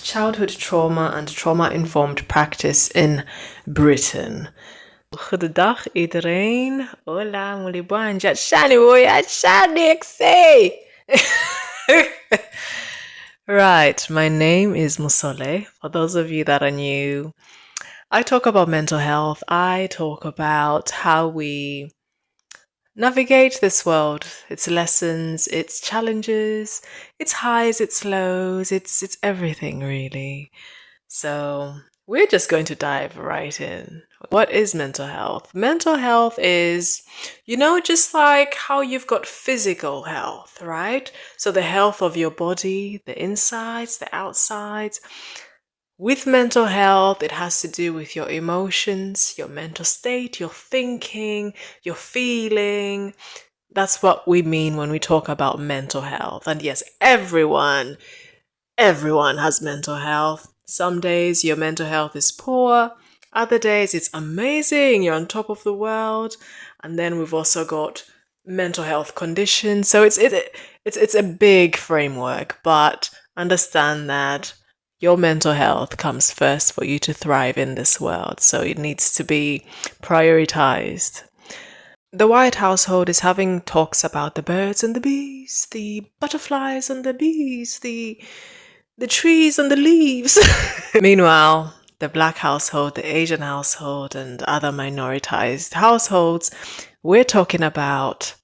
childhood trauma and trauma-informed practice in Britain. Goedendag iedereen. Hola, mulibwanja. Shani woya, shani say. Right, my name is Musole. For those of you that are new, I talk about mental health. I talk about how we navigate this world, its lessons, its challenges, its highs, its lows, it's everything really. So we're just going to dive right in. What is mental health? Mental health is, just like how you've got physical health, right? So the health of your body, the insides, the outsides. With mental health, it has to do with your emotions, your mental state, your thinking, your feeling. That's what we mean when we talk about mental health. And yes, everyone has mental health. Some days your mental health is poor. Other days it's amazing. You're on top of the world. And then we've also got mental health conditions. So it's a big framework, but understand that your mental health comes first for you to thrive in this world. So it needs to be prioritized. The White household is having talks about the birds and the bees, the butterflies and the bees, the trees and the leaves. Meanwhile, the Black household, the Asian household, and other minoritized households, we're talking about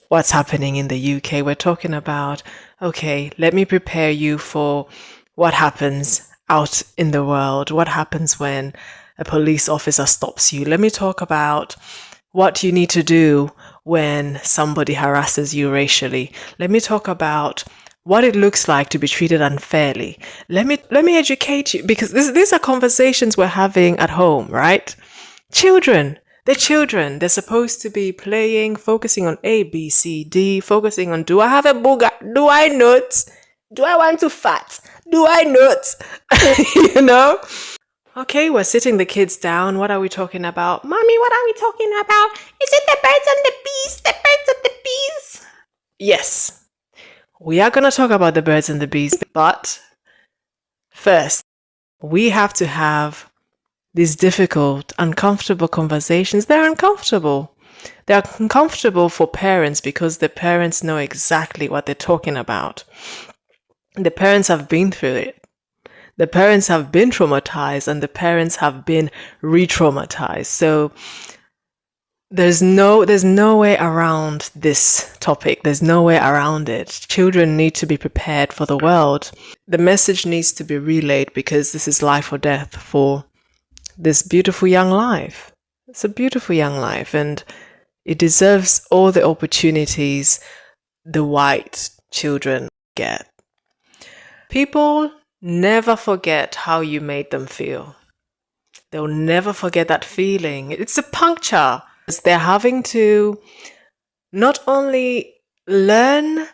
what's happening in the UK. We're talking about, okay, let me prepare you for what happens out in the world. What happens when a police officer stops you? Let me talk about what you need to do when somebody harasses you racially. Let me talk about what it looks like to be treated unfairly. Let me educate you, because these are conversations we're having at home, right? They're children. They're supposed to be playing, focusing on A, B, C, D, focusing on, do I have a booger? Do I not? Do I want to fat? Do I not? Okay, we're sitting the kids down. What are we talking about? Mommy, what are we talking about? Is it the birds and the bees? The birds and the bees? Yes, we are going to talk about the birds and the bees. But first, we have to have these difficult, uncomfortable conversations. They're uncomfortable. They're uncomfortable for parents because the parents know exactly what they're talking about. The parents have been through it. The parents have been traumatized and the parents have been re-traumatized. So there's no way around this topic. There's no way around it. Children need to be prepared for the world. The message needs to be relayed because this is life or death for this beautiful young life. It's a beautiful young life and it deserves all the opportunities the white children get. People never forget how you made them feel. They'll never forget that feeling. It's a puncture. They're having to not only learn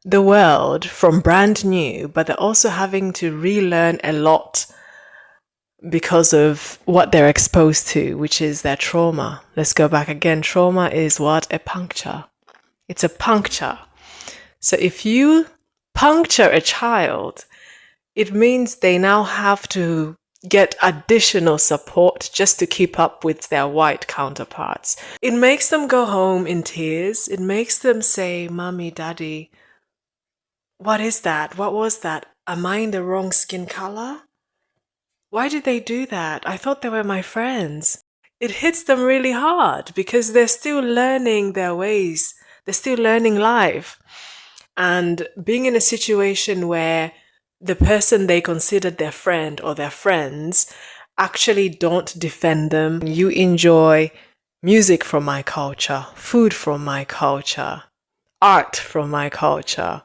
the world from brand new, but they're also having to relearn a lot because of what they're exposed to, which is their trauma. Let's go back again. Trauma is what? A puncture. It's a puncture. So if you puncture a child, it means they now have to get additional support just to keep up with their white counterparts. It makes them go home in tears. It makes them say, Mommy, Daddy, what is that? What was that? Am I in the wrong skin color? Why did they do that? I thought they were my friends. It hits them really hard because they're still learning their ways. They're still learning life. And being in a situation where the person they considered their friend or their friends actually don't defend them. You enjoy music from my culture, food from my culture, art from my culture.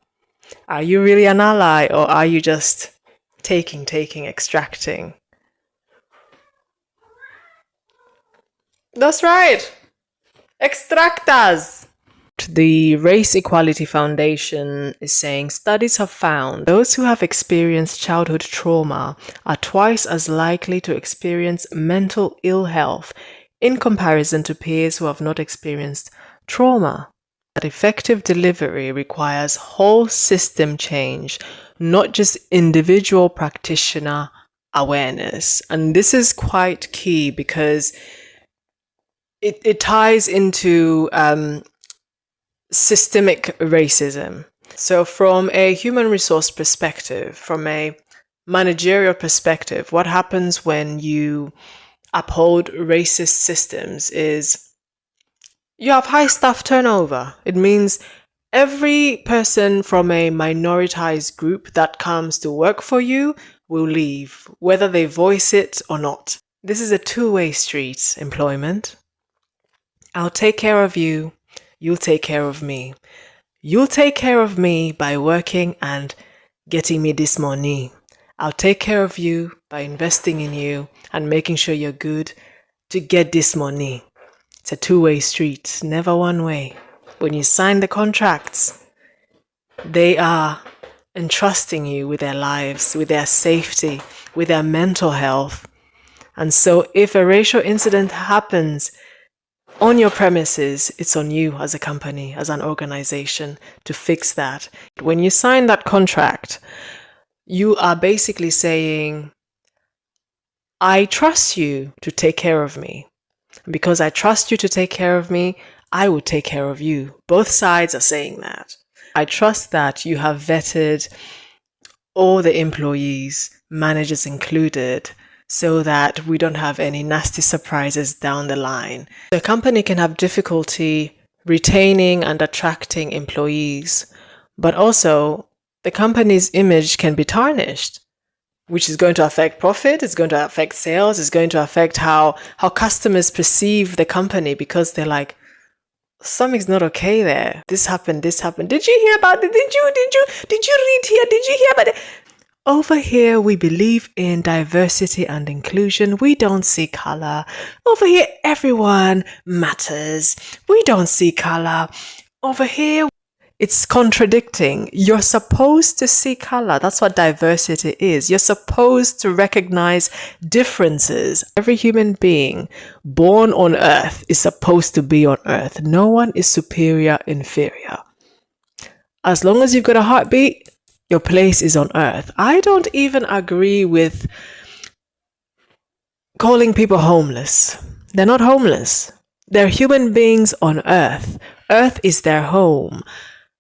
Are you really an ally or are you just taking, extracting? That's right. Extractors. The Race Equality Foundation is saying studies have found those who have experienced childhood trauma are twice as likely to experience mental ill health in comparison to peers who have not experienced trauma. that effective delivery requires whole system change, not just individual practitioner awareness. And this is quite key because it ties into systemic racism. So from a human resource perspective, from a managerial perspective, what happens when you uphold racist systems is you have high staff turnover. It means every person from a minoritized group that comes to work for you will leave, whether they voice it or not. This is a two-way street, employment. I'll take care of you, you'll take care of me. You'll take care of me by working and getting me this money. I'll take care of you by investing in you and making sure you're good to get this money. It's a two-way street, never one way. When you sign the contracts, they are entrusting you with their lives, with their safety, with their mental health. And so if a racial incident happens on your premises, it's on you as a company, as an organization, to fix that. When you sign that contract, you are basically saying, I trust you to take care of me. Because I trust you to take care of me, I will take care of you. Both sides are saying that. I trust that you have vetted all the employees, managers included, so that we don't have any nasty surprises down the line. The company can have difficulty retaining and attracting employees, but also the company's image can be tarnished, which is going to affect profit, it's going to affect sales, it's going to affect how customers perceive the company, because they're like, something's not okay there. This happened. Did you hear about it? Did you read here? Did you hear about it? Over here, we believe in diversity and inclusion. We don't see color. Over here, everyone matters. We don't see color. Over here, it's contradicting. You're supposed to see color. That's what diversity is. You're supposed to recognize differences. Every human being born on earth is supposed to be on earth. No one is superior, inferior. As long as you've got a heartbeat, your place is on earth. I don't even agree with calling people homeless. They're not homeless. They're human beings on earth. Earth is their home.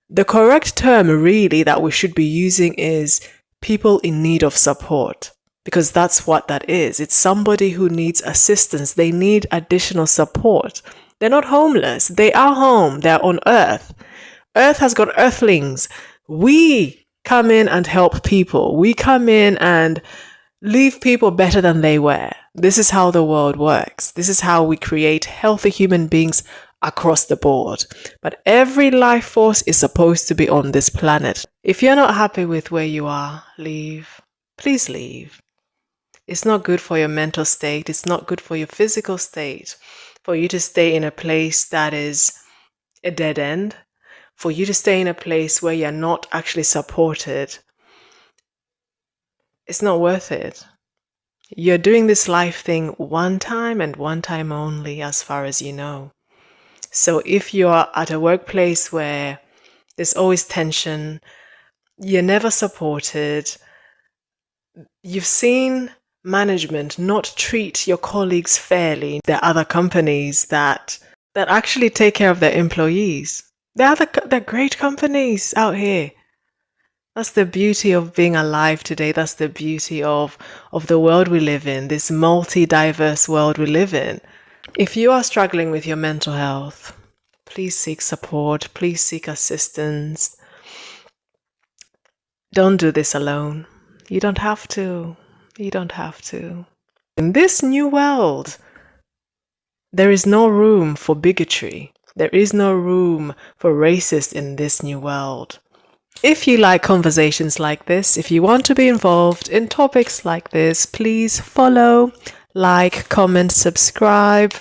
The correct term really that we should be using is people in need of support, because that's what that is. It's somebody who needs assistance. They need additional support. They're not homeless. They are home. They're on earth. Earth has got earthlings. We come in and help people. We come in and leave people better than they were. This is how the world works. This is how we create healthy human beings across the board. But every life force is supposed to be on this planet. If you're not happy with where you are, leave. Please leave. It's not good for your mental state. It's not good for your physical state. For you to stay in a place that is a dead end. For you to stay in a place where you're not actually supported. It's not worth it. You're doing this life thing one time and one time only, as far as you know. So if you're at a workplace where there's always tension, you're never supported, you've seen management not treat your colleagues fairly, there are other companies that actually take care of their employees. They're great companies out here. That's the beauty of being alive today. That's the beauty of the world we live in, this multi-diverse world we live in. If you are struggling with your mental health, please seek support. Please seek assistance. Don't do this alone. You don't have to. You don't have to. In this new world, there is no room for bigotry. There is no room for racists in this new world. If you like conversations like this, if you want to be involved in topics like this, please follow, like, comment, subscribe.